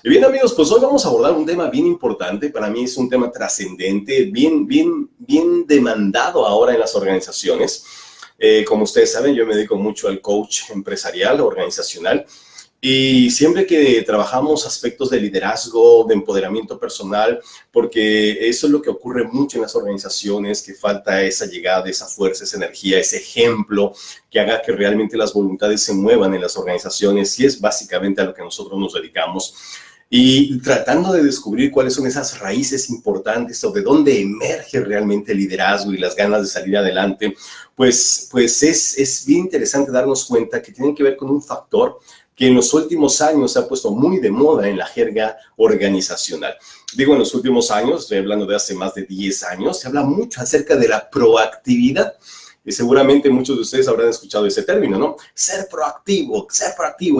Y bien, amigos, pues hoy vamos a abordar un tema bien importante. Para mí es un tema trascendente, bien demandado ahora en las organizaciones. Como ustedes saben, yo me dedico mucho al coach empresarial, organizacional. Y siempre que trabajamos aspectos de liderazgo, de empoderamiento personal, porque eso es lo que ocurre mucho en las organizaciones, que falta esa llegada, esa fuerza, esa energía, ese ejemplo que haga que realmente las voluntades se muevan en las organizaciones, y es básicamente a lo que nosotros nos dedicamos. Y tratando de descubrir cuáles son esas raíces importantes o de dónde emerge realmente el liderazgo y las ganas de salir adelante, pues es bien interesante darnos cuenta que tienen que ver con un factor que en los últimos años se ha puesto muy de moda en la jerga organizacional. Digo en los últimos años, estoy hablando de hace más de 10 años, se habla mucho acerca de la proactividad. Y seguramente muchos de ustedes habrán escuchado ese término, ¿no? Ser proactivo. Y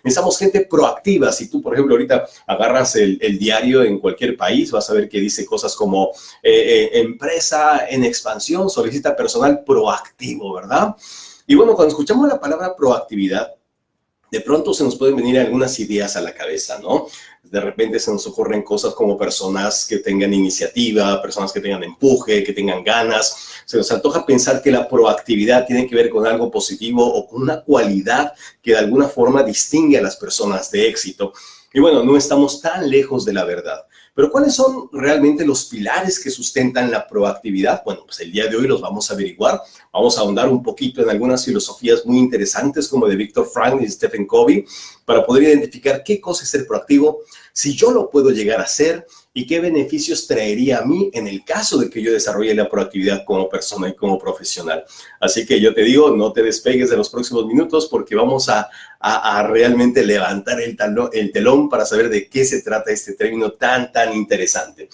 necesitamos gente proactiva. Si tú, por ejemplo, ahorita agarras el diario en cualquier país, vas a ver que dice cosas como empresa en expansión solicita personal proactivo, ¿verdad? Y bueno, cuando escuchamos la palabra proactividad, de pronto se nos pueden venir algunas ideas a la cabeza, ¿no? De repente se nos ocurren cosas como personas que tengan iniciativa, personas que tengan empuje, que tengan ganas. Se nos antoja pensar que la proactividad tiene que ver con algo positivo o con una cualidad que de alguna forma distingue a las personas de éxito. Y bueno, no estamos tan lejos de la verdad. Pero ¿cuáles son realmente los pilares que sustentan la proactividad? Bueno, pues el día de hoy los vamos a averiguar. Vamos a ahondar un poquito en algunas filosofías muy interesantes como de Viktor Frankl y Stephen Covey para poder identificar qué cosa es ser proactivo, si yo lo puedo llegar a hacer y qué beneficios traería a mí en el caso de que yo desarrolle la proactividad como persona y como profesional. Así que yo te digo, no te despegues de los próximos minutos porque vamos a realmente levantar el telón para saber de qué se trata este término tan interesante.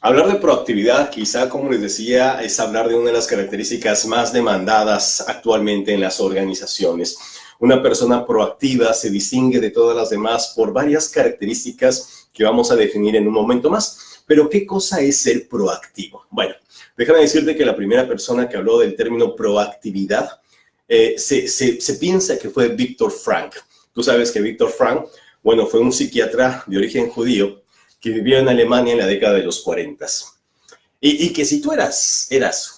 Hablar de proactividad, quizá, como les decía, es hablar de una de las características más demandadas actualmente en las organizaciones. Una persona proactiva se distingue de todas las demás por varias características que vamos a definir en un momento más. Pero, ¿qué cosa es ser proactivo? Bueno, déjame decirte que la primera persona que habló del término proactividad se piensa que fue Viktor Frankl. Tú sabes que Viktor Frankl, bueno, fue un psiquiatra de origen judío que vivió en Alemania en la década de los 40. Y que si tú eras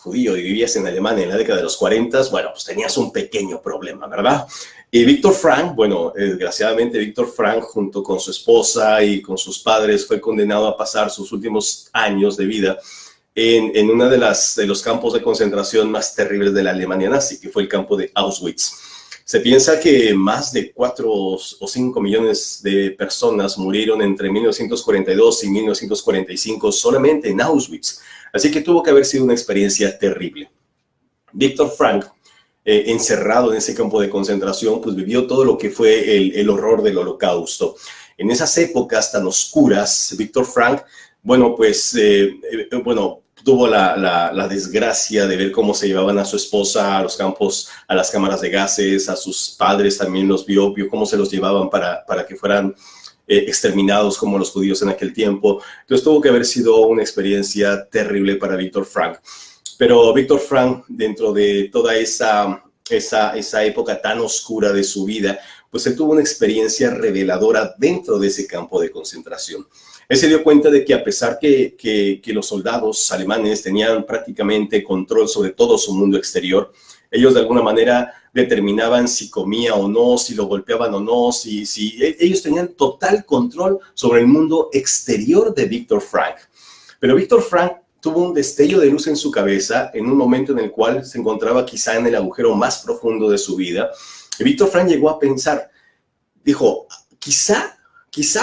judío y vivías en Alemania en la década de los 40, bueno, pues tenías un pequeño problema, ¿verdad? Y Viktor Frankl, bueno, desgraciadamente Viktor Frankl junto con su esposa y con sus padres fue condenado a pasar sus últimos años de vida en uno de los campos de concentración más terribles de la Alemania nazi, que fue el campo de Auschwitz. Se piensa que más de 4 o 5 millones de personas murieron entre 1942 y 1945 solamente en Auschwitz. Así que tuvo que haber sido una experiencia terrible. Viktor Frankl, encerrado en ese campo de concentración, pues vivió todo lo que fue el horror del Holocausto. En esas épocas tan oscuras, Viktor Frankl, bueno, pues, tuvo la desgracia de ver cómo se llevaban a su esposa a los campos, a las cámaras de gases, a sus padres también los vio cómo se los llevaban para que fueran exterminados como los judíos en aquel tiempo. Entonces tuvo que haber sido una experiencia terrible para Viktor Frankl. Pero Viktor Frankl, dentro de toda esa época tan oscura de su vida, pues él tuvo una experiencia reveladora dentro de ese campo de concentración. Él se dio cuenta de que a pesar que los soldados alemanes tenían prácticamente control sobre todo su mundo exterior, ellos de alguna manera determinaban si comía o no, si lo golpeaban o no, ellos tenían total control sobre el mundo exterior de Viktor Frankl. Pero Viktor Frankl tuvo un destello de luz en su cabeza en un momento en el cual se encontraba quizá en el agujero más profundo de su vida. Y Viktor Frankl llegó a pensar, dijo, quizá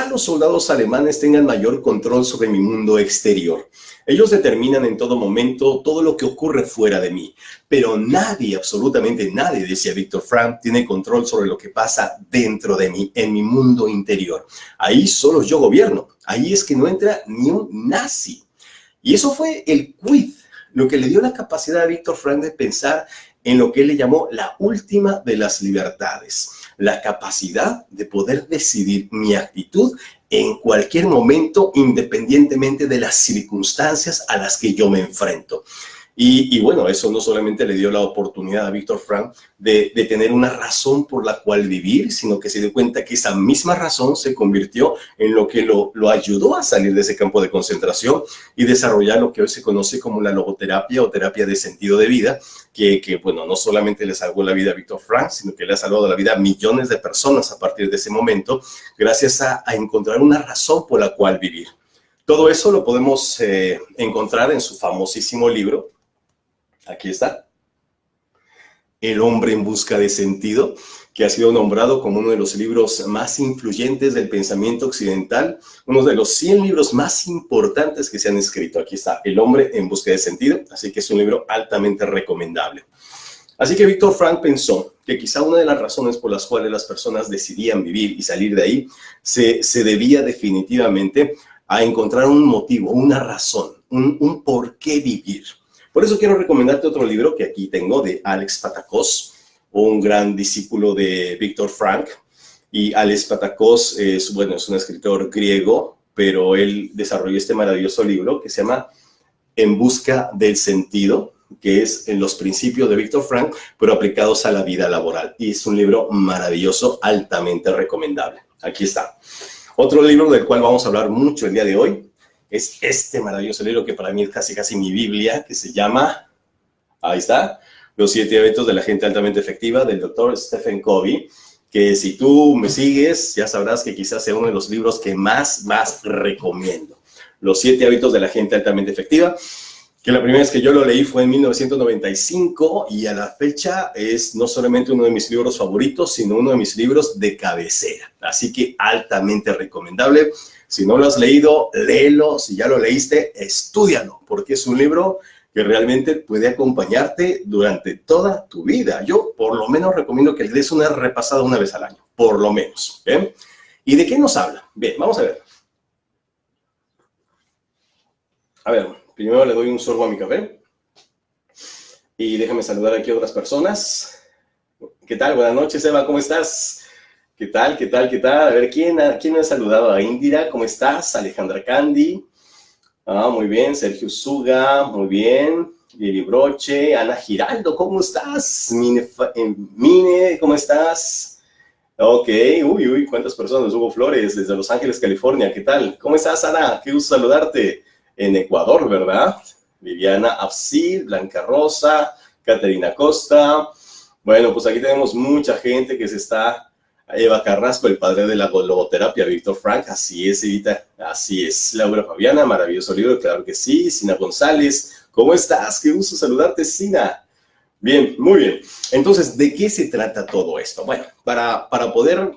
los soldados alemanes tengan mayor control sobre mi mundo exterior. Ellos determinan en todo momento todo lo que ocurre fuera de mí, pero nadie, absolutamente nadie, decía Viktor Frankl, tiene control sobre lo que pasa dentro de mí, en mi mundo interior. Ahí solo yo gobierno, ahí es que no entra ni un nazi. Y eso fue el quid, lo que le dio la capacidad a Viktor Frankl de pensar en lo que él le llamó la última de las libertades, la capacidad de poder decidir mi actitud en cualquier momento, independientemente de las circunstancias a las que yo me enfrento. Y bueno, eso no solamente le dio la oportunidad a Víctor Frank de tener una razón por la cual vivir, sino que se dio cuenta que esa misma razón se convirtió en lo que lo ayudó a salir de ese campo de concentración y desarrollar lo que hoy se conoce como la logoterapia o terapia de sentido de vida, que bueno, no solamente le salvó la vida a Víctor Frank, sino que le ha salvado la vida a millones de personas a partir de ese momento, gracias a encontrar una razón por la cual vivir. Todo eso lo podemos encontrar en su famosísimo libro. Aquí está, El hombre en busca de sentido, que ha sido nombrado como uno de los libros más influyentes del pensamiento occidental, uno de los 100 libros más importantes que se han escrito. Aquí está, El hombre en busca de sentido, así que es un libro altamente recomendable. Así que Víctor Frank pensó que quizá una de las razones por las cuales las personas decidían vivir y salir de ahí se debía definitivamente a encontrar un motivo, una razón, un por qué vivir. Por eso quiero recomendarte otro libro que aquí tengo de Alex Patakos, un gran discípulo de Víctor Frank. Y Alex Patakos es un escritor griego, pero él desarrolló este maravilloso libro que se llama En busca del sentido, que es en los principios de Víctor Frank, pero aplicados a la vida laboral. Y es un libro maravilloso, altamente recomendable. Aquí está. Otro libro del cual vamos a hablar mucho el día de hoy es este maravilloso libro que para mí es casi mi Biblia, que se llama, ahí está, Los 7 hábitos de la gente altamente efectiva, del doctor Stephen Covey, que si tú me sigues, ya sabrás que quizás sea uno de los libros que más recomiendo. Los 7 hábitos de la gente altamente efectiva, que la primera vez que yo lo leí fue en 1995 y a la fecha es no solamente uno de mis libros favoritos, sino uno de mis libros de cabecera. Así que altamente recomendable. Si no lo has leído, léelo. Si ya lo leíste, estúdialo, porque es un libro que realmente puede acompañarte durante toda tu vida. Yo por lo menos recomiendo que le des una repasada una vez al año, por lo menos. ¿Bien? ¿Y de qué nos habla? Bien, vamos a ver. A ver, primero le doy un sorbo a mi café. Y déjame saludar aquí a otras personas. ¿Qué tal? Buenas noches, Eva, ¿cómo estás? ¿Qué tal? A ver, ¿quién me ha saludado? A Indira, ¿cómo estás? Alejandra Candy. Muy bien. Sergio Suga, muy bien. Lili Broche. Ana Giraldo, ¿cómo estás? Mine, ¿cómo estás? Ok, uy, ¿cuántas personas? Hugo Flores, desde Los Ángeles, California. ¿Qué tal? ¿Cómo estás, Ana? Qué gusto saludarte. En Ecuador, ¿verdad? Viviana Absid, Blanca Rosa, Caterina Costa. Bueno, pues aquí tenemos mucha gente que se está... Eva Carrasco, el padre de la logoterapia, Víctor Frank, así es, Evita, así es. Laura Fabiana, maravilloso libro, claro que sí. Sina González, ¿cómo estás? Qué gusto saludarte, Sina. Bien, muy bien. Entonces, ¿de qué se trata todo esto? Bueno, para poder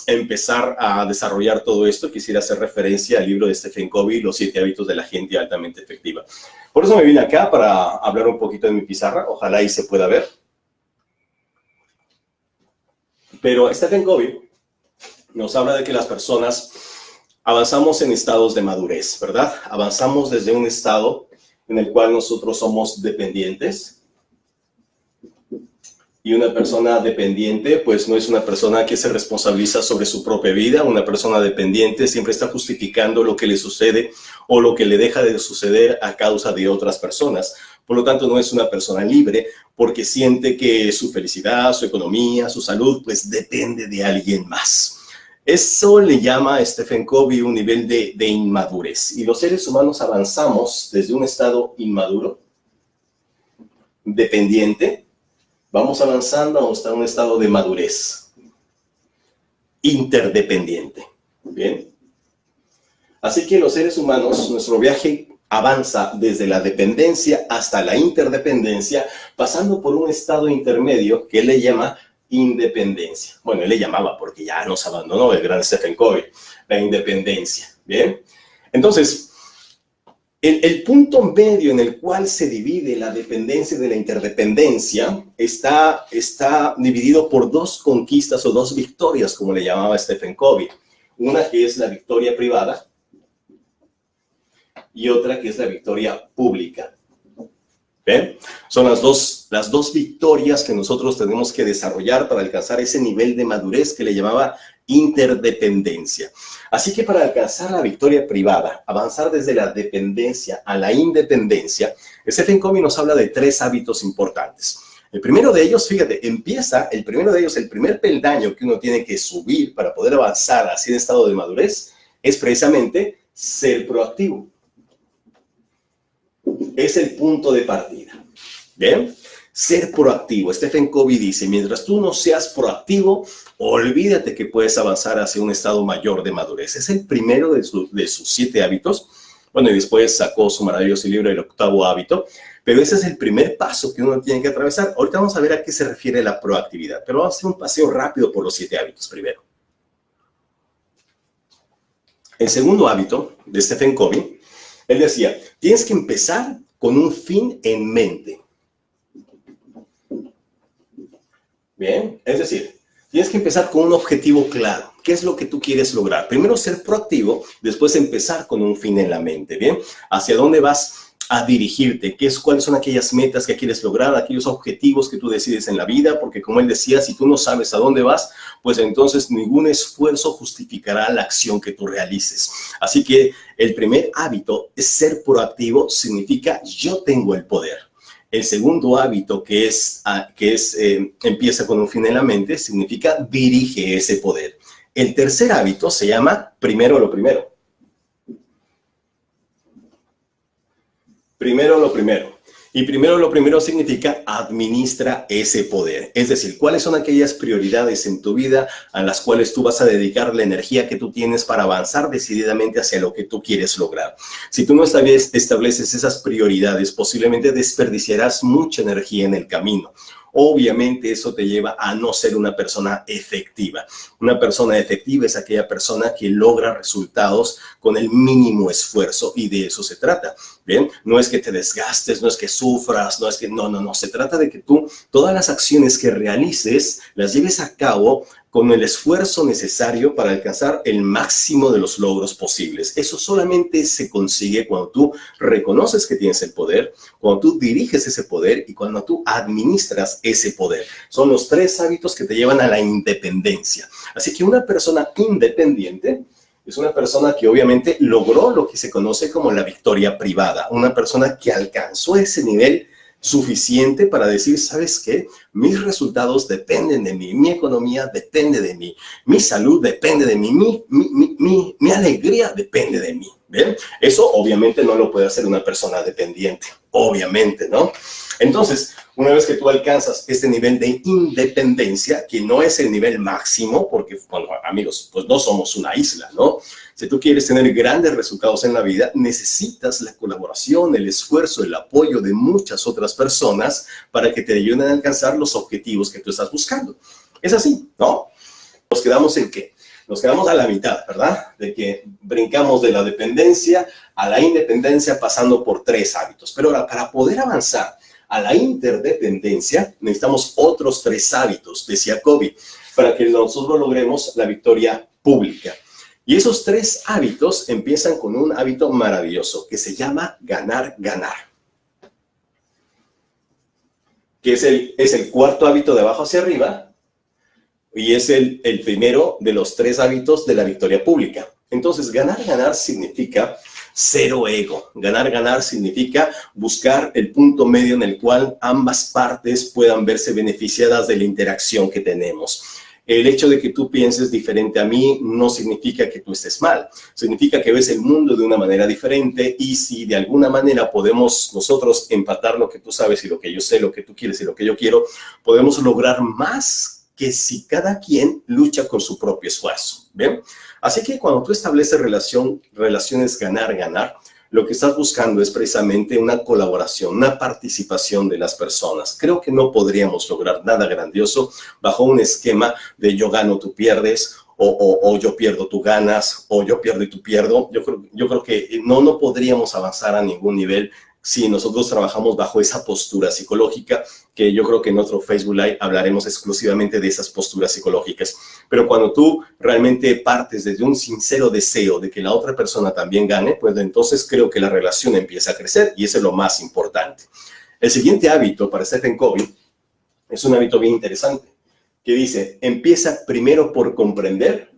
empezar a desarrollar todo esto, quisiera hacer referencia al libro de Stephen Covey, Los 7 hábitos de la gente altamente efectiva. Por eso me vine acá para hablar un poquito de mi pizarra, ojalá ahí se pueda ver. Pero Stephen Covey nos habla de que las personas avanzamos en estados de madurez, ¿verdad? Avanzamos desde un estado en el cual nosotros somos dependientes. Y una persona dependiente, pues no es una persona que se responsabiliza sobre su propia vida. Una persona dependiente siempre está justificando lo que le sucede o lo que le deja de suceder a causa de otras personas. Por lo tanto, no es una persona libre porque siente que su felicidad, su economía, su salud, pues depende de alguien más. Eso le llama a Stephen Covey un nivel de inmadurez. Y los seres humanos avanzamos desde un estado inmaduro, dependiente, vamos avanzando hasta un estado de madurez, interdependiente. Bien. Así que los seres humanos, nuestro viaje avanza desde la dependencia hasta la interdependencia, pasando por un estado intermedio que él le llama independencia. Bueno, él le llamaba porque ya nos abandonó el gran Stephen Covey, la independencia. Bien. Entonces, el punto medio en el cual se divide la dependencia de la interdependencia está dividido por dos conquistas o dos victorias, como le llamaba Stephen Covey. Una que es la victoria privada y otra que es la victoria pública. ¿Ven? Son las dos victorias que nosotros tenemos que desarrollar para alcanzar ese nivel de madurez que le llamaba interdependencia. Así que para alcanzar la victoria privada, avanzar desde la dependencia a la independencia, Stephen Covey nos habla de 3 hábitos importantes. El primero de ellos, fíjate, el primer peldaño que uno tiene que subir para poder avanzar hacia el estado de madurez, es precisamente ser proactivo. Es el punto de partida. ¿Bien? Ser proactivo. Stephen Covey dice, mientras tú no seas proactivo, olvídate que puedes avanzar hacia un estado mayor de madurez. Es el primero de sus 7 hábitos. Bueno, y después sacó su maravilloso libro, El 8º hábito. Pero ese es el primer paso que uno tiene que atravesar. Ahorita vamos a ver a qué se refiere la proactividad. Pero vamos a hacer un paseo rápido por los 7 hábitos primero. El segundo hábito de Stephen Covey, él decía, tienes que empezar con un fin en mente. Bien, es decir, tienes que empezar con un objetivo claro. ¿Qué es lo que tú quieres lograr? Primero ser proactivo, después empezar con un fin en la mente. Bien, ¿hacia dónde vas a dirigirte? ¿Cuáles son aquellas metas que quieres lograr? Aquellos objetivos que tú decides en la vida, porque como él decía, si tú no sabes a dónde vas, pues entonces ningún esfuerzo justificará la acción que tú realices. Así que el primer hábito es ser proactivo, significa yo tengo el poder. El segundo hábito, empieza con un fin en la mente, significa dirige ese poder. El tercer hábito se llama primero lo primero. Primero lo primero. Y primero lo primero significa administra ese poder. Es decir, ¿cuáles son aquellas prioridades en tu vida a las cuales tú vas a dedicar la energía que tú tienes para avanzar decididamente hacia lo que tú quieres lograr? Si tú no estableces esas prioridades, posiblemente desperdiciarás mucha energía en el camino. Obviamente eso te lleva a no ser una persona efectiva. Una persona efectiva es aquella persona que logra resultados con el mínimo esfuerzo y de eso se trata. Bien, no es que te desgastes, no es que sufras, no. Se trata de que tú todas las acciones que realices las lleves a cabo con el esfuerzo necesario para alcanzar el máximo de los logros posibles. Eso solamente se consigue cuando tú reconoces que tienes el poder, cuando tú diriges ese poder y cuando tú administras ese poder. Son los 3 hábitos que te llevan a la independencia. Así que una persona independiente es una persona que obviamente logró lo que se conoce como la victoria privada. Una persona que alcanzó ese nivel suficiente para decir, ¿sabes qué? Mis resultados dependen de mí, mi economía depende de mí, mi salud depende de mí, mi alegría depende de mí. ¿Bien? Eso obviamente no lo puede hacer una persona dependiente, obviamente, ¿no? Entonces, una vez que tú alcanzas este nivel de independencia, que no es el nivel máximo, porque, bueno, amigos, pues no somos una isla, ¿no? Si tú quieres tener grandes resultados en la vida, necesitas la colaboración, el esfuerzo, el apoyo de muchas otras personas para que te ayuden a alcanzar los objetivos que tú estás buscando. Es así, ¿no? ¿Nos quedamos en qué? Nos quedamos a la mitad, ¿verdad? De que brincamos de la dependencia a la independencia pasando por 3 hábitos. Pero ahora, para poder avanzar a la interdependencia, necesitamos otros 3 hábitos, decía Covey, para que nosotros logremos la victoria pública. Y esos 3 hábitos empiezan con un hábito maravilloso que se llama ganar, ganar. Que es el cuarto hábito de abajo hacia arriba y es el primero de los 3 hábitos de la victoria pública. Entonces, ganar, ganar significa cero ego. Ganar, ganar significa buscar el punto medio en el cual ambas partes puedan verse beneficiadas de la interacción que tenemos. El hecho de que tú pienses diferente a mí no significa que tú estés mal. Significa que ves el mundo de una manera diferente y si de alguna manera podemos nosotros empatar lo que tú sabes y lo que yo sé, lo que tú quieres y lo que yo quiero, podemos lograr más que si cada quien lucha con su propio esfuerzo. ¿Bien? Así que cuando tú estableces relaciones ganar, ganar, lo que estás buscando es precisamente una colaboración, una participación de las personas. Creo que no podríamos lograr nada grandioso bajo un esquema de yo gano, tú pierdes, o yo pierdo, tú ganas, o yo pierdo y tú pierdo. Yo creo que no podríamos avanzar a ningún nivel si nosotros trabajamos bajo esa postura psicológica, que yo creo que en otro Facebook Live hablaremos exclusivamente de esas posturas psicológicas. Pero cuando tú realmente partes desde un sincero deseo de que la otra persona también gane, pues entonces creo que la relación empieza a crecer y eso es lo más importante. El siguiente hábito para Stephen Covey es un hábito bien interesante, que dice, empieza primero por comprender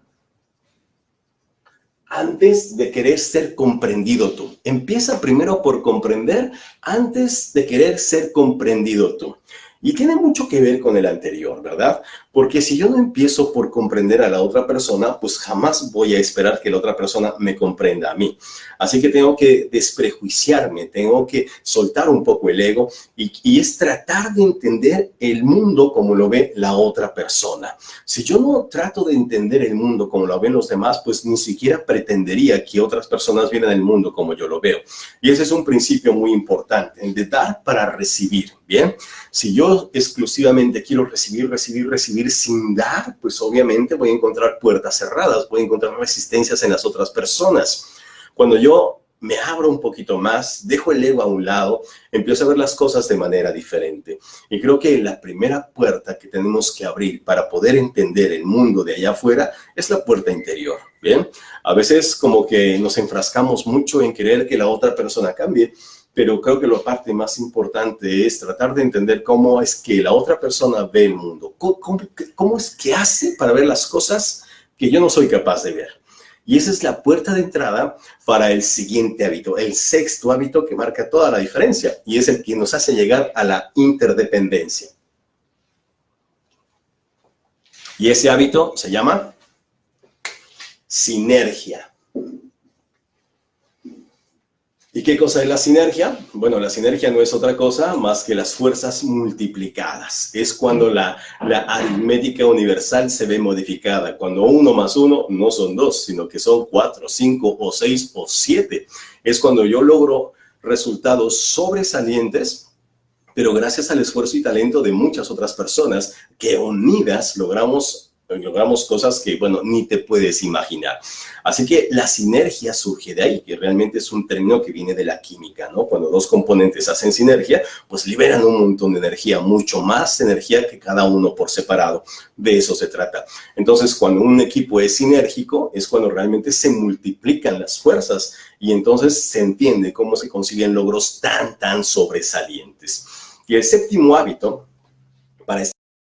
antes de querer ser comprendido tú. Empieza primero por comprender antes de querer ser comprendido tú. Y tiene mucho que ver con el anterior, ¿verdad? Porque si yo no empiezo por comprender a la otra persona, pues jamás voy a esperar que la otra persona me comprenda a mí. Así que tengo que desprejuiciarme, tengo que soltar un poco el ego y es tratar de entender el mundo como lo ve la otra persona. Si yo no trato de entender el mundo como lo ven los demás, pues ni siquiera pretendería que otras personas vieran el mundo como yo lo veo. Y ese es un principio muy importante, el de dar para recibir, ¿bien? Si yo exclusivamente quiero recibir sin dar, pues obviamente voy a encontrar puertas cerradas, voy a encontrar resistencias en las otras personas. Cuando yo me abro un poquito más, dejo el ego a un lado, empiezo a ver las cosas de manera diferente. Y creo que la primera puerta que tenemos que abrir para poder entender el mundo de allá afuera es la puerta interior, ¿bien? A veces como que nos enfrascamos mucho en querer que la otra persona cambie, pero creo que la parte más importante es tratar de entender cómo es que la otra persona ve el mundo. ¿Cómo es que hace para ver las cosas que yo no soy capaz de ver? Y esa es la puerta de entrada para el siguiente hábito, el sexto hábito que marca toda la diferencia y es el que nos hace llegar a la interdependencia. Y ese hábito se llama sinergia. ¿Y qué cosa es la sinergia? Bueno, la sinergia no es otra cosa más que las fuerzas multiplicadas. Es cuando la aritmética universal se ve modificada. Cuando 1 más 1 no son 2, sino que son 4, 5 o 6 o 7. Es cuando yo logro resultados sobresalientes, pero gracias al esfuerzo y talento de muchas otras personas que unidas logramos cosas que, bueno, ni te puedes imaginar. Así que la sinergia surge de ahí, que realmente es un término que viene de la química, ¿no? Cuando dos componentes hacen sinergia, pues liberan un montón de energía, mucho más energía que cada uno por separado. De eso se trata. Entonces, cuando un equipo es sinérgico, es cuando realmente se multiplican las fuerzas y entonces se entiende cómo se consiguen logros tan sobresalientes. Y el séptimo hábito, para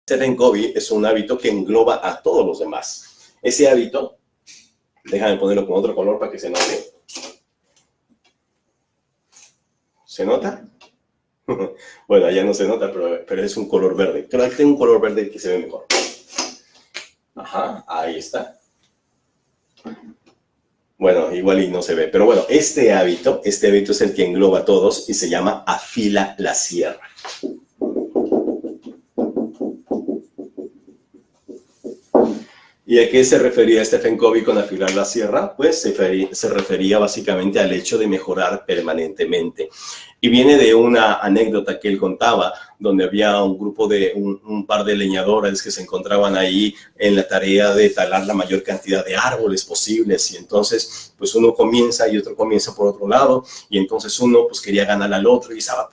Stephen Covey, es un hábito que engloba a todos los demás. Ese hábito, déjame ponerlo con otro color para que se note. ¿Se nota? Bueno, allá no se nota, pero es un color verde. Creo que tengo un color verde que se ve mejor. Ajá, ahí está. Bueno, igual y no se ve, pero bueno, este hábito es el que engloba a todos y se llama afila la sierra. ¿Y a qué se refería Stephen Covey con afilar la sierra? Pues se refería básicamente al hecho de mejorar permanentemente. Y viene de una anécdota que él contaba, donde había un grupo de un par de leñadores que se encontraban ahí en la tarea de talar la mayor cantidad de árboles posibles. Y entonces, pues uno comienza y otro comienza por otro lado. Y entonces uno pues quería ganar al otro y estaba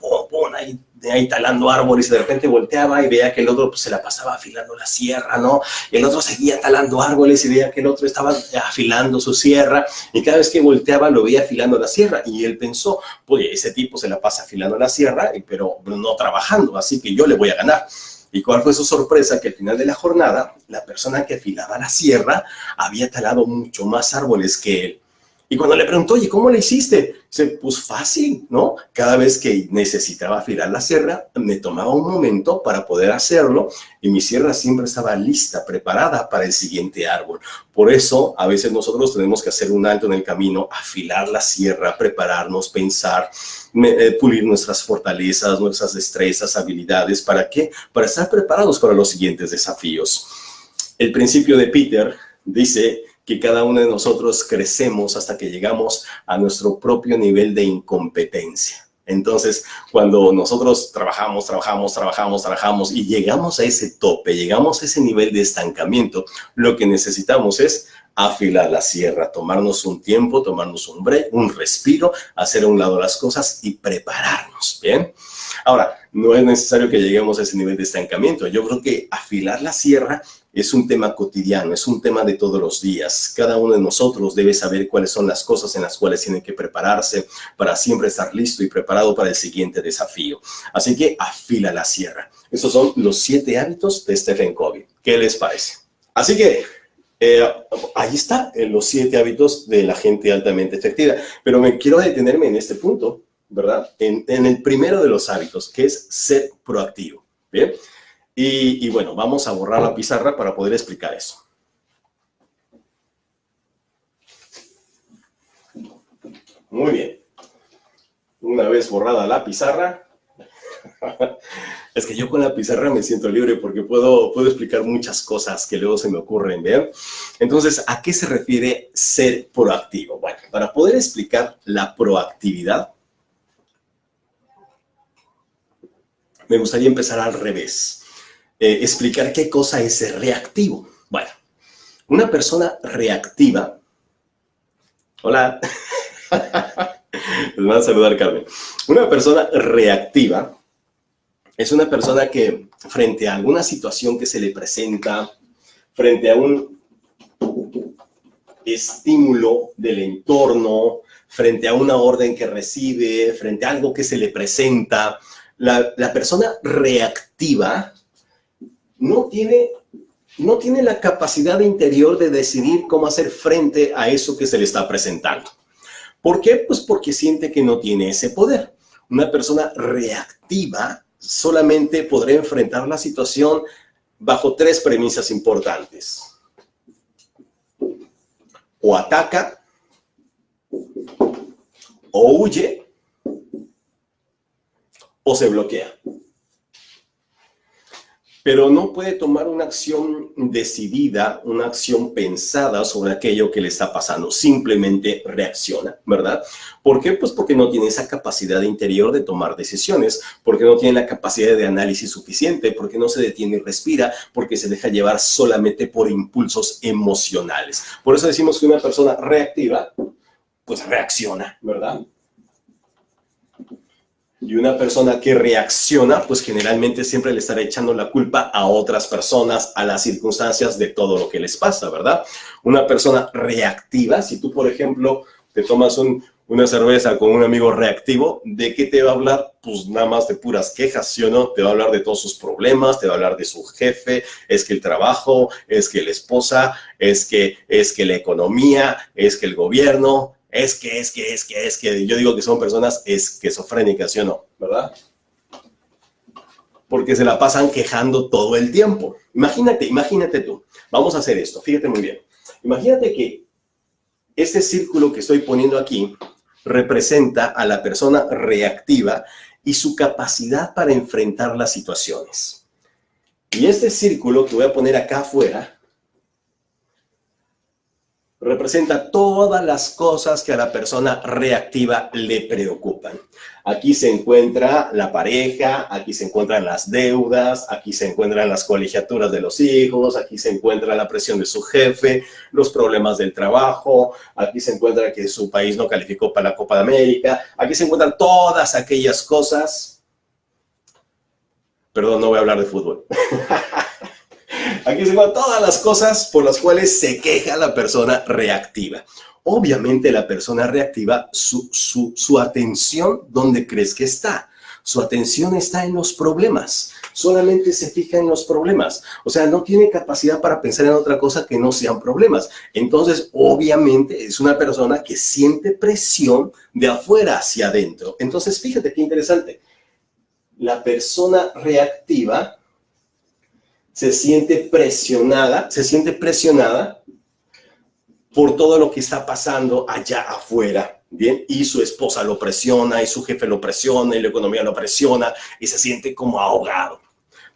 ahí talando árboles y de repente volteaba y veía que el otro pues, se la pasaba afilando la sierra, ¿no? Y el otro seguía talando árboles y veía que el otro estaba afilando su sierra y cada vez que volteaba lo veía afilando la sierra y él pensó, pues ese tipo se la pasa afilando la sierra, pero no trabajando, así que yo le voy a ganar. ¿Y cuál fue su sorpresa? Que al final de la jornada, la persona que afilaba la sierra había talado mucho más árboles que él. Y cuando le preguntó, oye, ¿cómo le hiciste? Dice, pues fácil, ¿no? Cada vez que necesitaba afilar la sierra, me tomaba un momento para poder hacerlo y mi sierra siempre estaba lista, preparada para el siguiente árbol. Por eso, a veces nosotros tenemos que hacer un alto en el camino, afilar la sierra, prepararnos, pensar, pulir nuestras fortalezas, nuestras destrezas, habilidades. ¿Para qué? Para estar preparados para los siguientes desafíos. El principio de Peter dice que cada uno de nosotros crecemos hasta que llegamos a nuestro propio nivel de incompetencia. Entonces, cuando nosotros trabajamos y llegamos a ese tope, llegamos a ese nivel de estancamiento, lo que necesitamos es afilar la sierra, tomarnos un tiempo, tomarnos un break, un respiro, hacer a un lado las cosas y prepararnos, ¿bien? Ahora, no es necesario que lleguemos a ese nivel de estancamiento. Yo creo que afilar la sierra es un tema cotidiano, es un tema de todos los días. Cada uno de nosotros debe saber cuáles son las cosas en las cuales tiene que prepararse para siempre estar listo y preparado para el siguiente desafío. Así que afila la sierra. Esos son los 7 hábitos de Stephen Covey. ¿Qué les parece? Así que Ahí está, los 7 hábitos de la gente altamente efectiva. Pero me quiero detenerme en este punto, ¿verdad? En el primero de los hábitos, que es ser proactivo. ¿Bien? Y bueno, vamos a borrar la pizarra para poder explicar eso. Muy bien. Una vez borrada la pizarra, es que yo con la pizarra me siento libre porque puedo explicar muchas cosas que luego se me ocurren, ¿bien? Entonces, ¿a qué se refiere ser proactivo? Bueno, para poder explicar la proactividad, me gustaría empezar al revés. Explicar qué cosa es ser reactivo. Bueno, una persona reactiva... Hola. Les van a saludar, Carmen. Una persona reactiva es una persona que frente a alguna situación que se le presenta, frente a un estímulo del entorno, frente a una orden que recibe, frente a algo que se le presenta, la persona reactiva no tiene la capacidad interior de decidir cómo hacer frente a eso que se le está presentando. ¿Por qué? Pues porque siente que no tiene ese poder. Una persona reactiva solamente podrá enfrentar la situación bajo 3 premisas importantes. O ataca, o huye, o se bloquea. Pero no puede tomar una acción decidida, una acción pensada sobre aquello que le está pasando. Simplemente reacciona, ¿verdad? ¿Por qué? Pues porque no tiene esa capacidad interior de tomar decisiones, porque no tiene la capacidad de análisis suficiente, porque no se detiene y respira, porque se deja llevar solamente por impulsos emocionales. Por eso decimos que una persona reactiva, pues reacciona, ¿verdad? Y una persona que reacciona, pues generalmente siempre le estará echando la culpa a otras personas, a las circunstancias de todo lo que les pasa, ¿verdad? Una persona reactiva, si tú, por ejemplo, te tomas una cerveza con un amigo reactivo, ¿de qué te va a hablar? Pues nada más de puras quejas, ¿sí o no? Te va a hablar de todos sus problemas, te va a hablar de su jefe, es que el trabajo, es que la esposa, es que la economía, es que el gobierno... Es que, yo digo que son personas esquizofrénicas, ¿sí o no? ¿Verdad? Porque se la pasan quejando todo el tiempo. Imagínate tú. Vamos a hacer esto, fíjate muy bien. Imagínate que este círculo que estoy poniendo aquí representa a la persona reactiva y su capacidad para enfrentar las situaciones. Y este círculo que voy a poner acá afuera representa todas las cosas que a la persona reactiva le preocupan. Aquí se encuentra la pareja, aquí se encuentran las deudas, aquí se encuentran las colegiaturas de los hijos, aquí se encuentra la presión de su jefe, los problemas del trabajo, aquí se encuentra que su país no calificó para la Copa de América, aquí se encuentran todas aquellas cosas. Perdón, no voy a hablar de fútbol. Aquí se encuentran todas las cosas por las cuales se queja la persona reactiva. Obviamente la persona reactiva, su atención, ¿dónde crees que está? Su atención está en los problemas. Solamente se fija en los problemas. O sea, no tiene capacidad para pensar en otra cosa que no sean problemas. Entonces, obviamente, es una persona que siente presión de afuera hacia adentro. Entonces, fíjate qué interesante. La persona reactiva se siente presionada por todo lo que está pasando allá afuera, ¿bien? Y su esposa lo presiona, y su jefe lo presiona, y la economía lo presiona, y se siente como ahogado.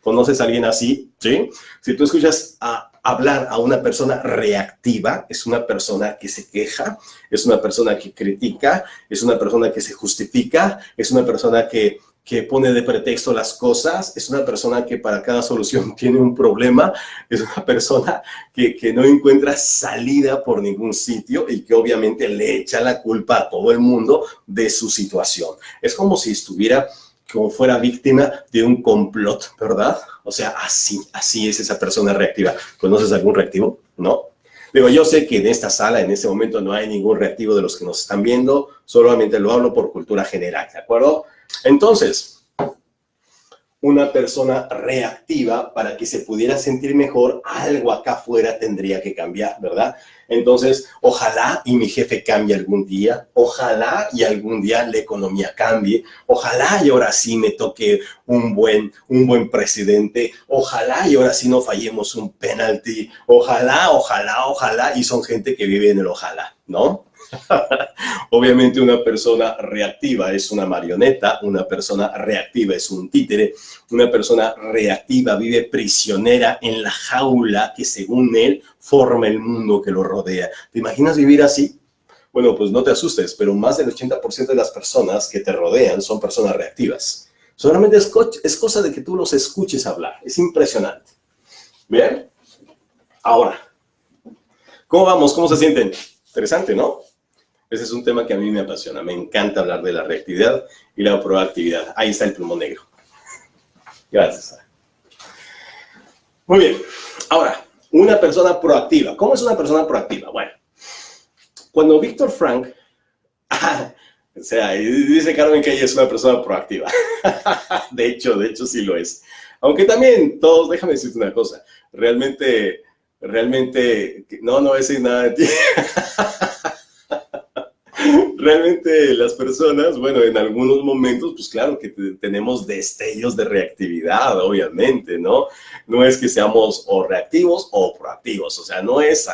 ¿Conoces a alguien así? ¿Sí? Si tú escuchas hablar a una persona reactiva, es una persona que se queja, es una persona que critica, es una persona que se justifica, es una persona que pone de pretexto las cosas, es una persona que para cada solución tiene un problema, es una persona que no encuentra salida por ningún sitio y que obviamente le echa la culpa a todo el mundo de su situación. Es como si estuviera, como fuera víctima de un complot, ¿verdad? O sea, así es esa persona reactiva. ¿Conoces algún reactivo? ¿No? Digo, yo sé que en esta sala, en este momento, no hay ningún reactivo de los que nos están viendo, solamente lo hablo por cultura general, ¿de acuerdo? Entonces, una persona reactiva, para que se pudiera sentir mejor, algo acá afuera tendría que cambiar, ¿verdad? Entonces, ojalá y mi jefe cambie algún día, ojalá y algún día la economía cambie, ojalá y ahora sí me toque un buen presidente, ojalá y ahora sí no fallemos un penalti, ojalá, y son gente que vive en el ojalá, ¿no? Obviamente una persona reactiva es una marioneta, una persona reactiva es un títere, una persona reactiva vive prisionera en la jaula que según él forma el mundo que lo rodea. ¿Te imaginas vivir así? Bueno, pues no te asustes, pero más del 80% de las personas que te rodean son personas reactivas. Solamente es cosa de que tú los escuches hablar. Es impresionante. ¿Bien? Ahora, ¿cómo vamos? ¿Cómo se sienten? Interesante, ¿no? Ese es un tema que a mí me apasiona. Me encanta hablar de la reactividad y la proactividad. Ahí está el plumón negro. Gracias. Muy bien. Ahora, una persona proactiva. ¿Cómo es una persona proactiva? Bueno, cuando Víctor Frank, o sea, dice Carmen que ella es una persona proactiva. De hecho sí lo es. Aunque también todos, déjame decirte una cosa, realmente, no voy a decir nada de ti. Realmente las personas, bueno, en algunos momentos, pues claro que tenemos destellos de reactividad, obviamente, ¿no? No es que seamos o reactivos o proactivos, o sea, no es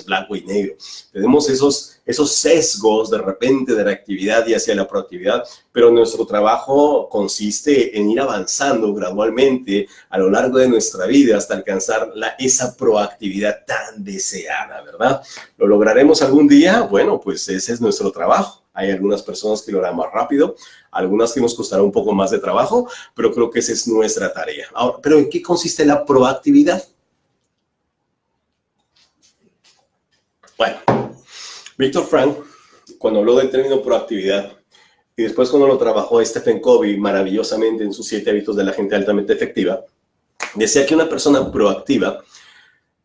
blanco y negro. Tenemos esos sesgos de repente de reactividad y hacia la proactividad, pero nuestro trabajo consiste en ir avanzando gradualmente a lo largo de nuestra vida hasta alcanzar esa proactividad tan deseada, ¿verdad? ¿Lo lograremos algún día? Bueno, pues ese es nuestro trabajo. Hay algunas personas que lo harán más rápido, algunas que nos costará un poco más de trabajo, pero creo que esa es nuestra tarea. Ahora, ¿pero en qué consiste la proactividad? Bueno, Víctor Frank, cuando habló del término proactividad, y después cuando lo trabajó Stephen Covey maravillosamente en sus 7 hábitos de la gente altamente efectiva, decía que una persona proactiva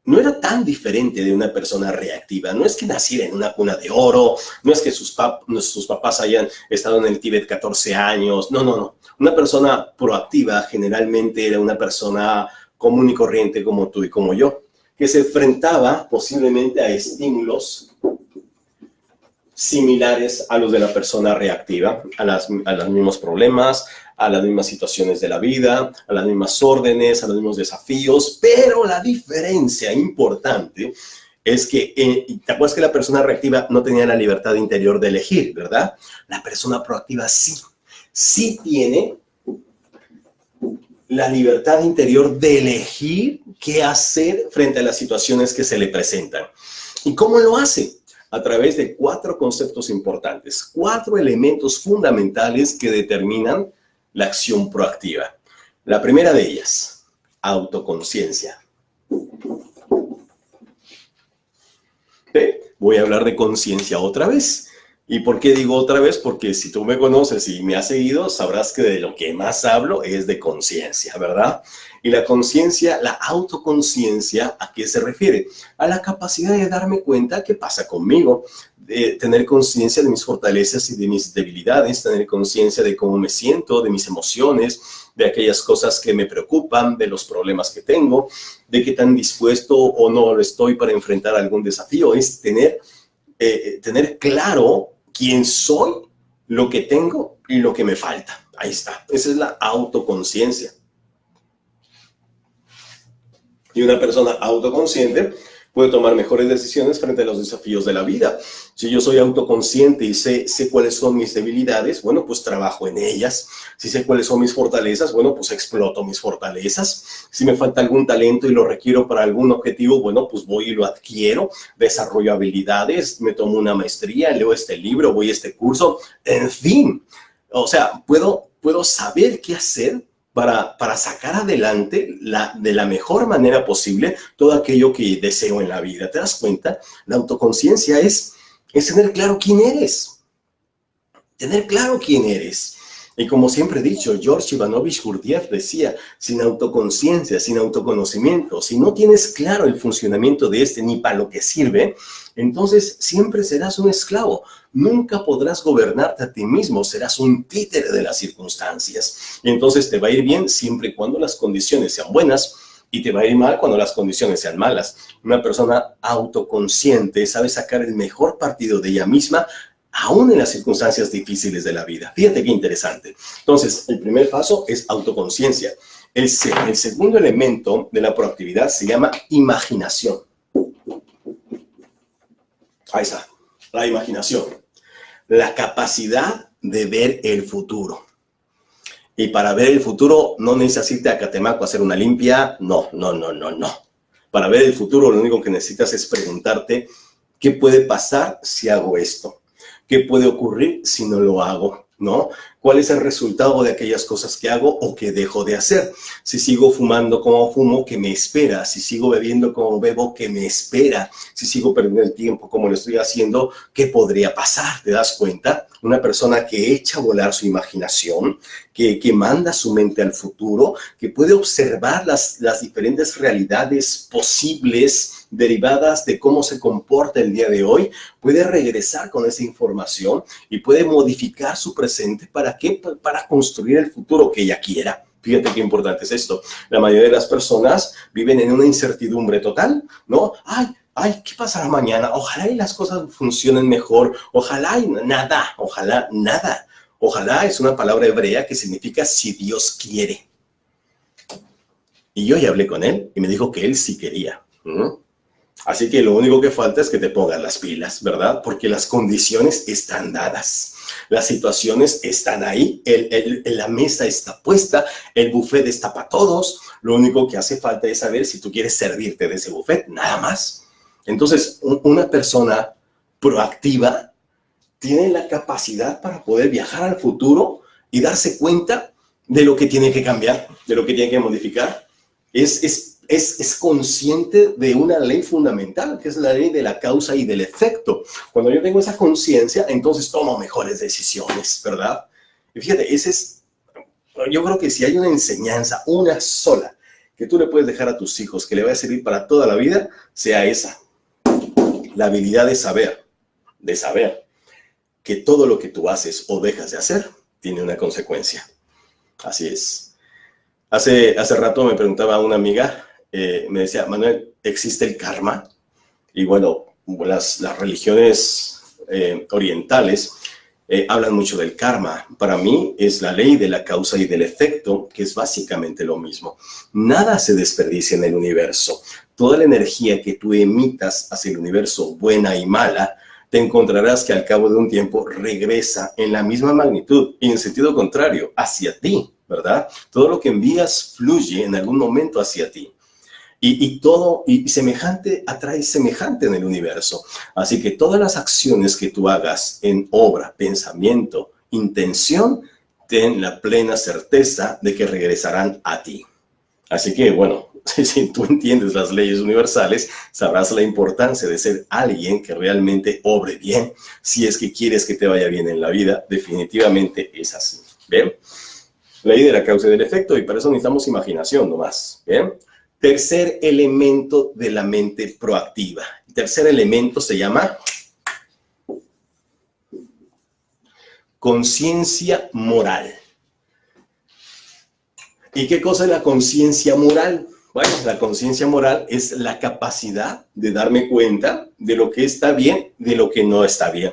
no era tan diferente de una persona reactiva. No es que naciera en una cuna de oro, no es que sus papás hayan estado en el Tíbet 14 años, no. Una persona proactiva generalmente era una persona común y corriente como tú y como yo, que se enfrentaba posiblemente a estímulos similares a los de la persona reactiva, a los mismos problemas, a las mismas situaciones de la vida, a las mismas órdenes, a los mismos desafíos, pero la diferencia importante es que, ¿te acuerdas que la persona reactiva no tenía la libertad interior de elegir, verdad? La persona proactiva sí tiene la libertad interior de elegir qué hacer frente a las situaciones que se le presentan. ¿Y cómo lo hace? A través de 4 conceptos importantes, 4 elementos fundamentales que determinan la acción proactiva. La primera de ellas, autoconciencia. Voy a hablar de conciencia otra vez. ¿Y por qué digo otra vez? Porque si tú me conoces y me has seguido, sabrás que de lo que más hablo es de conciencia, ¿verdad? Y la conciencia, la autoconciencia, ¿a qué se refiere? A la capacidad de darme cuenta qué pasa conmigo, de tener conciencia de mis fortalezas y de mis debilidades, tener conciencia de cómo me siento, de mis emociones, de aquellas cosas que me preocupan, de los problemas que tengo, de qué tan dispuesto o no estoy para enfrentar algún desafío. Es tener claro quién soy, lo que tengo y lo que me falta. Ahí está. Esa es la autoconciencia. Y una persona autoconsciente puede tomar mejores decisiones frente a los desafíos de la vida. Si yo soy autoconsciente y sé cuáles son mis debilidades, bueno, pues trabajo en ellas. Si sé cuáles son mis fortalezas, bueno, pues exploto mis fortalezas. Si me falta algún talento y lo requiero para algún objetivo, bueno, pues voy y lo adquiero, desarrollo habilidades, me tomo una maestría, leo este libro, voy a este curso, en fin. O sea, puedo saber qué hacer para sacar adelante de la mejor manera posible todo aquello que deseo en la vida. ¿Te das cuenta? La autoconciencia es tener claro quién eres. Tener claro quién eres. Y como siempre he dicho, George Ivanovich Gurdjieff decía, sin autoconciencia, sin autoconocimiento, si no tienes claro el funcionamiento de este ni para lo que sirve, entonces siempre serás un esclavo. Nunca podrás gobernarte a ti mismo, serás un títere de las circunstancias. Y entonces te va a ir bien siempre y cuando las condiciones sean buenas, y te va a ir mal cuando las condiciones sean malas. Una persona autoconsciente sabe sacar el mejor partido de ella misma, aún en las circunstancias difíciles de la vida. Fíjate qué interesante. Entonces, el primer paso es autoconciencia. El segundo elemento de la proactividad se llama imaginación. Ahí está, la imaginación. La capacidad de ver el futuro. Y para ver el futuro no necesitas irte a Catemaco a hacer una limpia. No. Para ver el futuro lo único que necesitas es preguntarte qué puede pasar si hago esto. ¿Qué puede ocurrir si no lo hago? ¿No? ¿Cuál es el resultado de aquellas cosas que hago o que dejo de hacer? Si sigo fumando como fumo, ¿qué me espera? Si sigo bebiendo como bebo, ¿qué me espera? Si sigo perdiendo el tiempo como lo estoy haciendo, ¿qué podría pasar? ¿Te das cuenta? Una persona que echa a volar su imaginación, que manda su mente al futuro, que puede observar las diferentes realidades posibles derivadas de cómo se comporta el día de hoy, puede regresar con esa información y puede modificar su presente. ¿Para qué? Para construir el futuro que ella quiera. Fíjate qué importante es esto. La mayoría de las personas viven en una incertidumbre total, ¿no? Ay, ¿qué pasará mañana? Ojalá y las cosas funcionen mejor. Ojalá y nada. Ojalá es una palabra hebrea que significa si Dios quiere. Y yo ya hablé con él y me dijo que él sí quería. Así que lo único que falta es que te pongas las pilas, ¿verdad? Porque las condiciones están dadas. Las situaciones están ahí, la mesa está puesta, el buffet está para todos. Lo único que hace falta es saber si tú quieres servirte de ese buffet, nada más. Entonces, una persona proactiva tiene la capacidad para poder viajar al futuro y darse cuenta de lo que tiene que cambiar, de lo que tiene que modificar. Es consciente de una ley fundamental, que es la ley de la causa y del efecto. Cuando yo tengo esa conciencia, entonces tomo mejores decisiones, ¿verdad? Y fíjate, yo creo que si hay una enseñanza, una sola, que tú le puedes dejar a tus hijos, que le va a servir para toda la vida, sea esa. La habilidad de saber que todo lo que tú haces o dejas de hacer tiene una consecuencia. Así es. Hace rato me preguntaba una amiga, me decía, Manuel, ¿existe el karma? Y bueno, las religiones orientales hablan mucho del karma. Para mí es la ley de la causa y del efecto, que es básicamente lo mismo. Nada se desperdicia en el universo. Toda la energía que tú emitas hacia el universo, buena y mala, te encontrarás que al cabo de un tiempo regresa en la misma magnitud y en sentido contrario hacia ti, ¿verdad? Todo lo que envías fluye en algún momento hacia ti. Y semejante atrae semejante en el universo. Así que todas las acciones que tú hagas en obra, pensamiento, intención, ten la plena certeza de que regresarán a ti. Así que, bueno, si tú entiendes las leyes universales, sabrás la importancia de ser alguien que realmente obre bien. Si es que quieres que te vaya bien en la vida, definitivamente es así. ¿Bien? Ley de la causa y del efecto, y para eso necesitamos imaginación nomás. ¿Bien? Tercer elemento de la mente proactiva. El tercer elemento se llama conciencia moral. ¿Y qué cosa es la conciencia moral? Bueno, la conciencia moral es la capacidad de darme cuenta de lo que está bien, de lo que no está bien,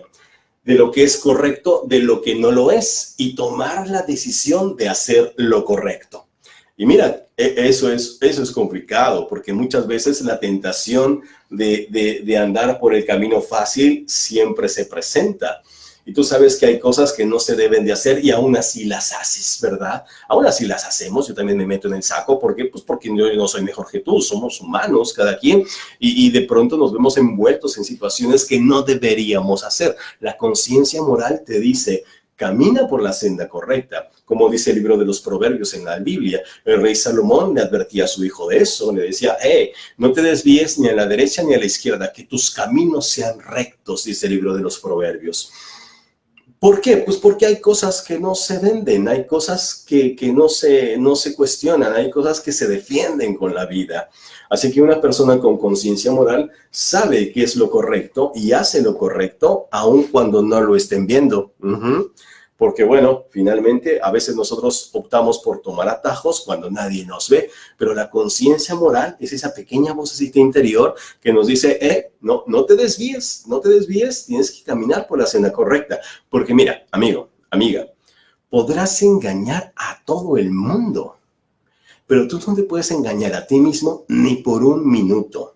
de lo que es correcto, de lo que no lo es, y tomar la decisión de hacer lo correcto. Y mira, eso es complicado, porque muchas veces la tentación de andar por el camino fácil siempre se presenta. Y tú sabes que hay cosas que no se deben de hacer y aún así las haces, ¿verdad? Aún así las hacemos, yo también me meto en el saco. ¿Por qué? Pues porque yo no soy mejor que tú, somos humanos cada quien. Y de pronto nos vemos envueltos en situaciones que no deberíamos hacer. La conciencia moral te dice, camina por la senda correcta. Como dice el libro de los Proverbios en la Biblia, el rey Salomón le advertía a su hijo de eso, le decía, no te desvíes ni a la derecha ni a la izquierda, que tus caminos sean rectos, dice el libro de los Proverbios. ¿Por qué? Pues porque hay cosas que no se venden, hay cosas que no se cuestionan, hay cosas que se defienden con la vida. Así que una persona con conciencia moral sabe qué es lo correcto y hace lo correcto aun cuando no lo estén viendo. Porque bueno, finalmente a veces nosotros optamos por tomar atajos cuando nadie nos ve, pero la conciencia moral es esa pequeña vocecita interior que nos dice, no, no te desvíes, no te desvíes, tienes que caminar por la senda correcta. Porque mira, amigo, amiga, podrás engañar a todo el mundo, pero tú no te puedes engañar a ti mismo ni por un minuto.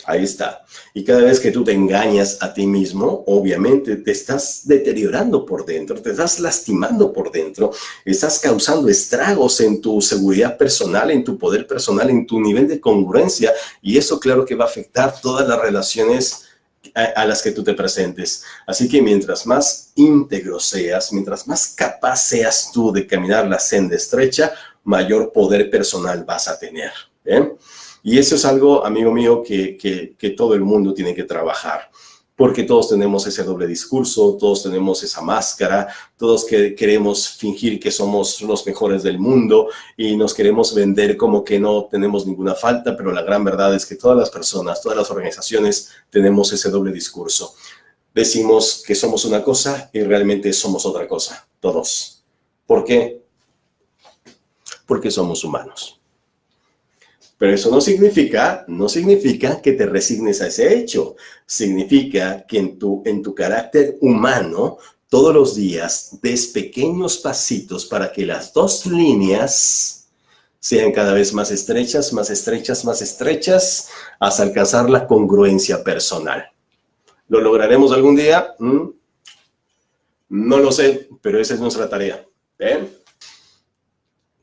Ahí está. Y cada vez que tú te engañas a ti mismo, obviamente te estás deteriorando por dentro, te estás lastimando por dentro, estás causando estragos en tu seguridad personal, en tu poder personal, en tu nivel de congruencia. Y eso claro que va a afectar todas las relaciones a las que tú te presentes. Así que mientras más íntegro seas, mientras más capaz seas tú de caminar la senda estrecha, mayor poder personal vas a tener. ¿Bien? Y eso es algo, amigo mío, que todo el mundo tiene que trabajar, porque todos tenemos ese doble discurso, todos tenemos esa máscara, todos queremos fingir que somos los mejores del mundo y nos queremos vender como que no tenemos ninguna falta, pero la gran verdad es que todas las personas, todas las organizaciones tenemos ese doble discurso. Decimos que somos una cosa y realmente somos otra cosa, todos. ¿Por qué? Porque somos humanos. Pero eso no significa que te resignes a ese hecho. Significa que en tu carácter humano, todos los días, des pequeños pasitos para que las dos líneas sean cada vez más estrechas, más estrechas, más estrechas, hasta alcanzar la congruencia personal. ¿Lo lograremos algún día? No lo sé, pero esa es nuestra tarea.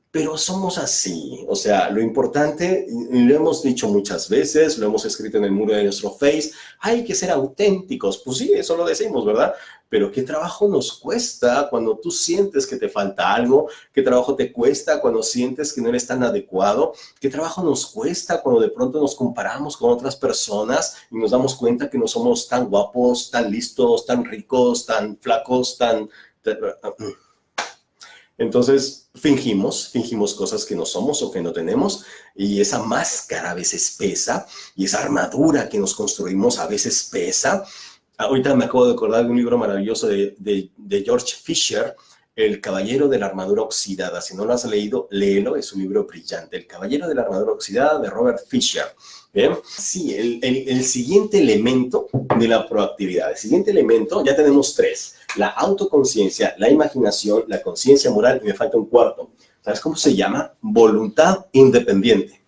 Pero somos así, o sea, lo importante, y lo hemos dicho muchas veces, lo hemos escrito en el muro de nuestro Face, hay que ser auténticos. Pues sí, eso lo decimos, ¿verdad? Pero ¿qué trabajo nos cuesta cuando tú sientes que te falta algo? ¿Qué trabajo te cuesta cuando sientes que no eres tan adecuado? ¿Qué trabajo nos cuesta cuando de pronto nos comparamos con otras personas y nos damos cuenta que no somos tan guapos, tan listos, tan ricos, tan flacos, Entonces, fingimos cosas que no somos o que no tenemos, y esa máscara a veces pesa, y esa armadura que nos construimos a veces pesa. Ahorita me acabo de acordar de un libro maravilloso de George Fisher, El Caballero de la Armadura Oxidada. Si no lo has leído, léelo, es un libro brillante. El Caballero de la Armadura Oxidada, de Robert Fisher. ¿Bien? Sí, el siguiente elemento de la proactividad. El siguiente elemento, ya tenemos tres: la autoconciencia, la imaginación, la conciencia moral, y me falta un cuarto. ¿Sabes cómo se llama? Voluntad independiente.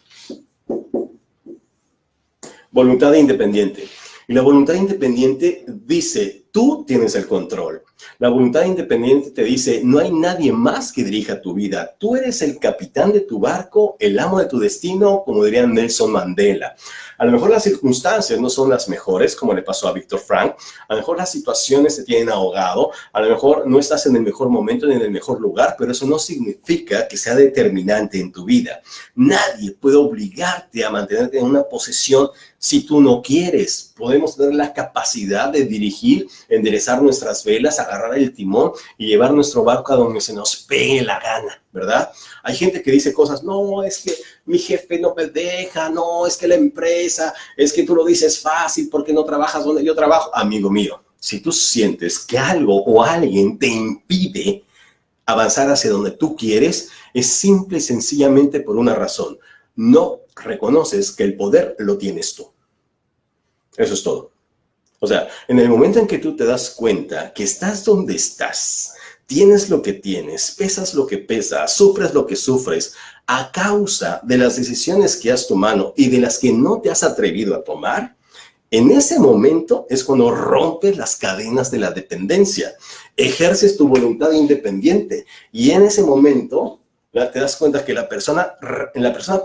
Voluntad independiente. Y la voluntad independiente dice, tú tienes el control. La voluntad independiente te dice, no hay nadie más que dirija tu vida. Tú eres el capitán de tu barco, el amo de tu destino, como diría Nelson Mandela. A lo mejor las circunstancias no son las mejores, como le pasó a Víctor Frank. A lo mejor las situaciones te tienen ahogado. A lo mejor no estás en el mejor momento ni en el mejor lugar, pero eso no significa que sea determinante en tu vida. Nadie puede obligarte a mantenerte en una posición si tú no quieres. Podemos tener la capacidad de dirigir, enderezar nuestras velas, agarrar el timón y llevar nuestro barco a donde se nos pegue la gana, ¿verdad? Hay gente que dice cosas, no, es que mi jefe no me deja, no, es que la empresa, es que tú lo dices fácil porque no trabajas donde yo trabajo. Amigo mío, si tú sientes que algo o alguien te impide avanzar hacia donde tú quieres, es simple y sencillamente por una razón: no reconoces que el poder lo tienes tú. Eso es todo. O sea, en el momento en que tú te das cuenta que estás donde estás, tienes lo que tienes, pesas lo que pesas, sufres lo que sufres, a causa de las decisiones que has tomado y de las que no te has atrevido a tomar, en ese momento es cuando rompes las cadenas de la dependencia, ejerces tu voluntad independiente, y en ese momento te das cuenta que la persona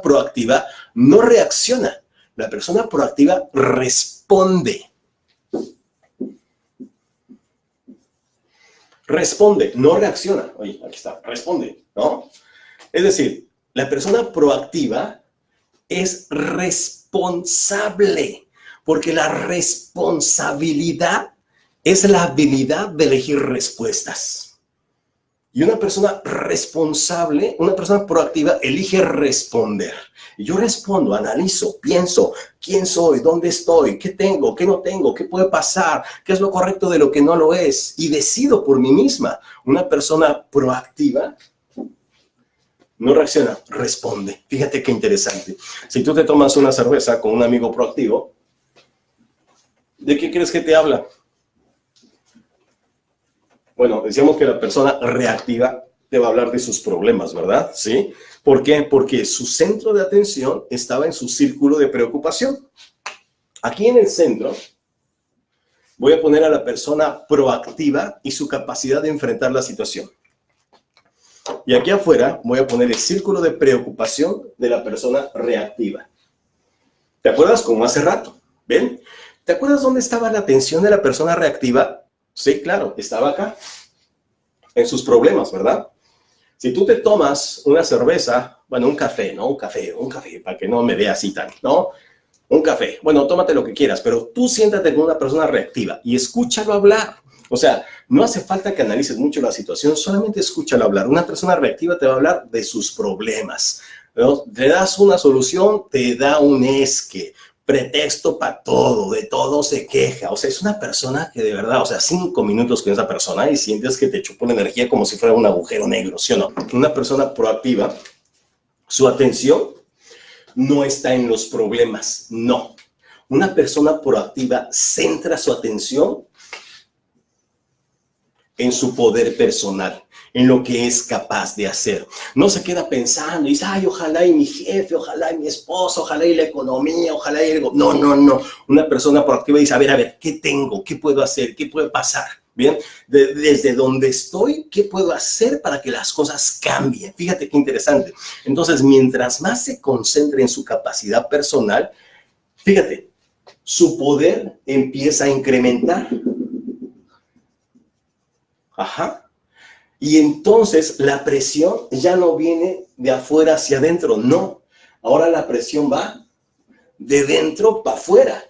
proactiva no reacciona, la persona proactiva responde. Responde, no reacciona. Oye, aquí está, responde, ¿no? Es decir, la persona proactiva es responsable, porque la responsabilidad es la habilidad de elegir respuestas. Y una persona responsable, una persona proactiva, elige responder. Y yo respondo, analizo, pienso, quién soy, dónde estoy, qué tengo, qué no tengo, qué puede pasar, qué es lo correcto de lo que no lo es. Y decido por mí misma. Una persona proactiva no reacciona, responde. Fíjate qué interesante. Si tú te tomas una cerveza con un amigo proactivo, ¿de qué crees que te habla? Bueno, decíamos que la persona reactiva te va a hablar de sus problemas, ¿verdad? ¿Sí? ¿Por qué? Porque su centro de atención estaba en su círculo de preocupación. Aquí en el centro voy a poner a la persona proactiva y su capacidad de enfrentar la situación. Y aquí afuera voy a poner el círculo de preocupación de la persona reactiva. ¿Te acuerdas como hace rato? ¿Ven? ¿Te acuerdas dónde estaba la atención de la persona reactiva? Sí, claro, estaba acá, en sus problemas, ¿verdad? Si tú te tomas una cerveza, bueno, un café, ¿no? Un café, para que no me vea así tan, ¿no? Un café, bueno, tómate lo que quieras, pero tú siéntate con una persona reactiva y escúchalo hablar. O sea, no hace falta que analices mucho la situación, solamente escúchalo hablar. Una persona reactiva te va a hablar de sus problemas, ¿no? Te das una solución, te da un esque, pretexto para todo, de todo se queja. O sea, es una persona que de verdad, o sea, 5 minutos con esa persona y sientes que te chupó la energía como si fuera un agujero negro, ¿sí o no? Una persona proactiva, su atención no está en los problemas, no. Una persona proactiva centra su atención en su poder personal, en lo que es capaz de hacer. No se queda pensando y dice, ay, ojalá y mi jefe, ojalá y mi esposo, ojalá y la economía, ojalá y algo. No, no, no. Una persona proactiva dice, a ver, ¿qué tengo? ¿Qué puedo hacer? ¿Qué puede pasar? Bien, desde donde estoy, ¿qué puedo hacer para que las cosas cambien? Fíjate qué interesante. Entonces, mientras más se concentre en su capacidad personal, fíjate, su poder empieza a incrementar. Ajá. Y entonces la presión ya no viene de afuera hacia adentro, no. Ahora la presión va de dentro para afuera.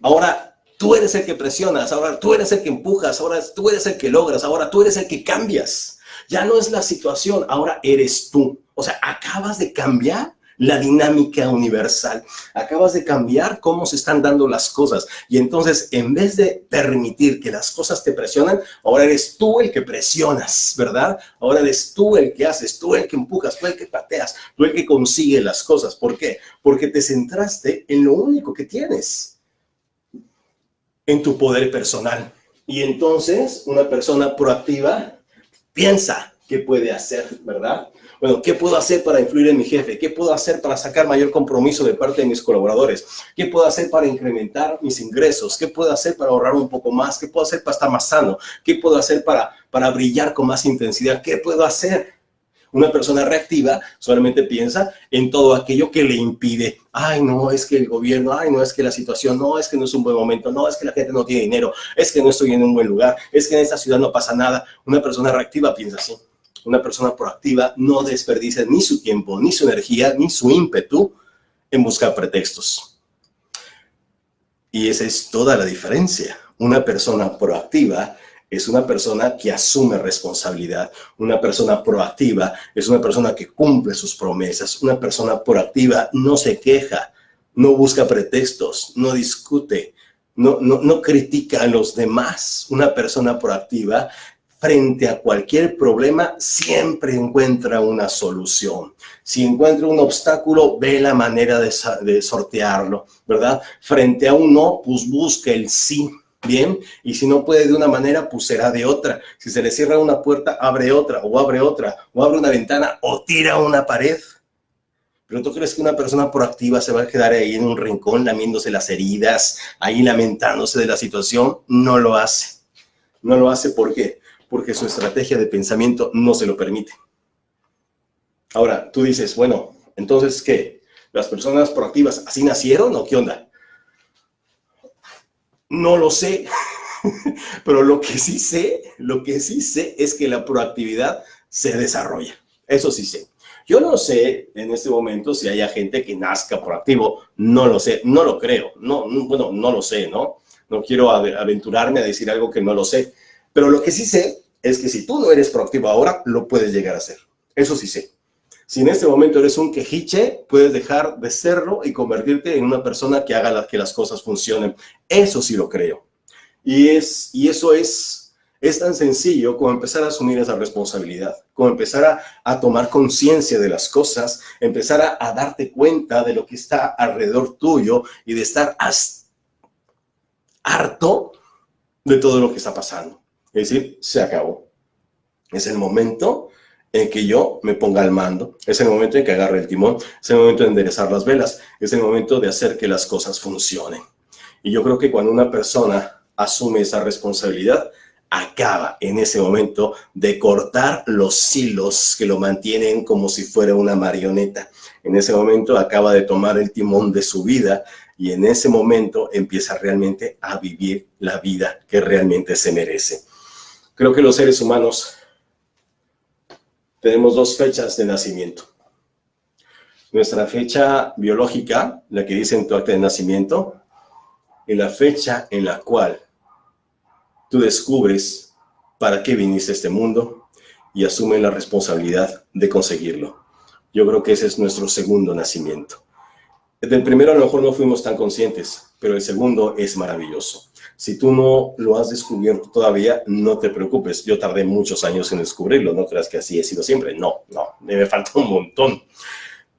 Ahora tú eres el que presionas, ahora tú eres el que empujas, ahora tú eres el que logras, ahora tú eres el que cambias. Ya no es la situación, ahora eres tú. O sea, acabas de cambiar la dinámica universal. Acabas de cambiar cómo se están dando las cosas. Y entonces, en vez de permitir que las cosas te presionan, ahora eres tú el que presionas, ¿verdad? Ahora eres tú el que haces, tú el que empujas, tú el que pateas, tú el que consigue las cosas. ¿Por qué? Porque te centraste en lo único que tienes, en tu poder personal. Y entonces, una persona proactiva piensa qué puede hacer, ¿verdad? Bueno, ¿qué puedo hacer para influir en mi jefe? ¿Qué puedo hacer para sacar mayor compromiso de parte de mis colaboradores? ¿Qué puedo hacer para incrementar mis ingresos? ¿Qué puedo hacer para ahorrar un poco más? ¿Qué puedo hacer para estar más sano? ¿Qué puedo hacer para brillar con más intensidad? ¿Qué puedo hacer? Una persona reactiva solamente piensa en todo aquello que le impide. Ay, no, es que el gobierno, ay, no, es que la situación, no, es que no es un buen momento, no, es que la gente no tiene dinero, es que no estoy en un buen lugar, es que en esta ciudad no pasa nada. Una persona reactiva piensa así. Una persona proactiva no desperdicia ni su tiempo, ni su energía, ni su ímpetu en buscar pretextos. Y esa es toda la diferencia. Una persona proactiva es una persona que asume responsabilidad. Una persona proactiva es una persona que cumple sus promesas. Una persona proactiva no se queja, no busca pretextos, no discute, no critica a los demás. Una persona proactiva, frente a cualquier problema, siempre encuentra una solución. Si encuentra un obstáculo, ve la manera de sortearlo, ¿verdad? Frente a un no, pues busca el sí. Bien, y si no puede de una manera, pues será de otra. Si se le cierra una puerta, abre otra, o abre una ventana, o tira una pared. Pero ¿tú crees que una persona proactiva se va a quedar ahí en un rincón lamiéndose las heridas, ahí lamentándose de la situación? No lo hace. No lo hace, ¿por qué? Porque su estrategia de pensamiento no se lo permite. Ahora, tú dices, bueno, entonces, ¿qué? ¿Las personas proactivas así nacieron o qué onda? No lo sé. Pero lo que sí sé es que la proactividad se desarrolla. Eso sí sé. Yo no sé en este momento si haya gente que nazca proactivo. No lo sé, no lo creo. No, bueno, no lo sé, ¿no? No quiero aventurarme a decir algo que no lo sé. Pero lo que sí sé es que si tú no eres proactivo ahora, lo puedes llegar a ser. Eso sí sé. Si en este momento eres un quejiche, puedes dejar de serlo y convertirte en una persona que haga que las cosas funcionen. Eso sí lo creo. Y eso es tan sencillo como empezar a asumir esa responsabilidad, como empezar a tomar conciencia de las cosas, empezar a darte cuenta de lo que está alrededor tuyo y de estar harto de todo lo que está pasando. Es decir, se acabó. Es el momento en que yo me ponga al mando, es el momento en que agarre el timón, es el momento de enderezar las velas, es el momento de hacer que las cosas funcionen. Y yo creo que cuando una persona asume esa responsabilidad, acaba en ese momento de cortar los hilos que lo mantienen como si fuera una marioneta. En ese momento acaba de tomar el timón de su vida y en ese momento empieza realmente a vivir la vida que realmente se merece. Creo que los seres humanos tenemos dos fechas de nacimiento. Nuestra fecha biológica, la que dice en tu acta de nacimiento, y la fecha en la cual tú descubres para qué viniste a este mundo y asumes la responsabilidad de conseguirlo. Yo creo que ese es nuestro segundo nacimiento. Del primero a lo mejor no fuimos tan conscientes, pero el segundo es maravilloso. Si tú no lo has descubierto todavía, no te preocupes. Yo tardé muchos años en descubrirlo, no creas que así he sido siempre. No, me falta un montón.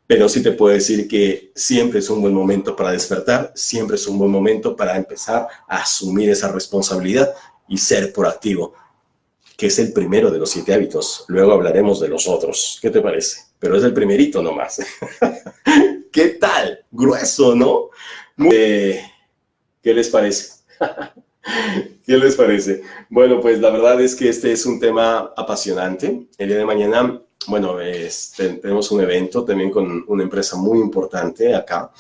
Pero sí te puedo decir que siempre es un buen momento para despertar, siempre es un buen momento para empezar a asumir esa responsabilidad y ser proactivo, que es el primero de los 7 hábitos. Luego hablaremos de los otros. ¿Qué te parece? Pero es el primerito nomás. ¿Qué tal? Grueso, ¿no? ¿Qué les parece? ¿Qué les parece? Bueno, pues la verdad es que este es un tema apasionante. El día de mañana, bueno, tenemos un evento también con una empresa muy importante acá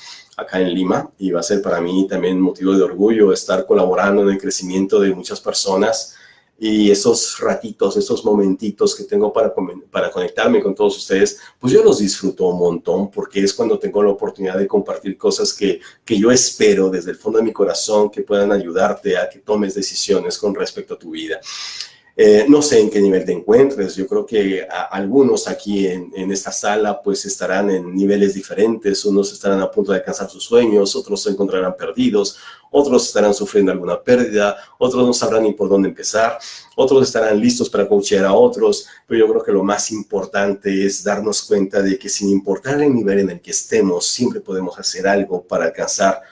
en Lima, y va a ser para mí también motivo de orgullo estar colaborando en el crecimiento de muchas personas. Y esos ratitos, esos momentitos que tengo para conectarme con todos ustedes, pues yo los disfruto un montón, porque es cuando tengo la oportunidad de compartir cosas que yo espero desde el fondo de mi corazón que puedan ayudarte a que tomes decisiones con respecto a tu vida. No sé en qué nivel te encuentres. Yo creo que algunos aquí en esta sala pues estarán en niveles diferentes. Unos estarán a punto de alcanzar sus sueños, otros se encontrarán perdidos, otros estarán sufriendo alguna pérdida, otros no sabrán ni por dónde empezar, otros estarán listos para coachear a otros. Pero yo creo que lo más importante es darnos cuenta de que sin importar el nivel en el que estemos, siempre podemos hacer algo para alcanzar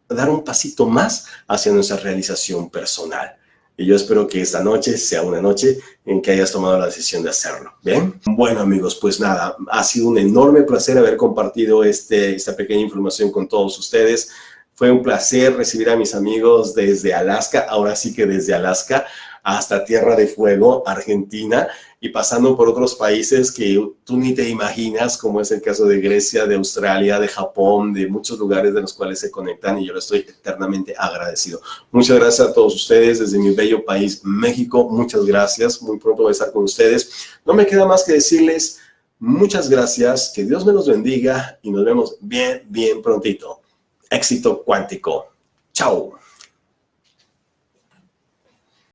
dar un pasito más hacia nuestra realización personal. Y yo espero que esta noche sea una noche en que hayas tomado la decisión de hacerlo. ¿Bien? Bueno, amigos, pues nada, ha sido un enorme placer haber compartido esta pequeña información con todos ustedes. Fue un placer recibir a mis amigos desde Alaska, ahora sí que desde Alaska hasta Tierra de Fuego, Argentina, y pasando por otros países que tú ni te imaginas, como es el caso de Grecia, de Australia, de Japón, de muchos lugares de los cuales se conectan, y yo les estoy eternamente agradecido. Muchas gracias a todos ustedes desde mi bello país, México. Muchas gracias. Muy pronto voy a estar con ustedes. No me queda más que decirles muchas gracias, que Dios me los bendiga y nos vemos bien prontito. Éxito cuántico. Chao.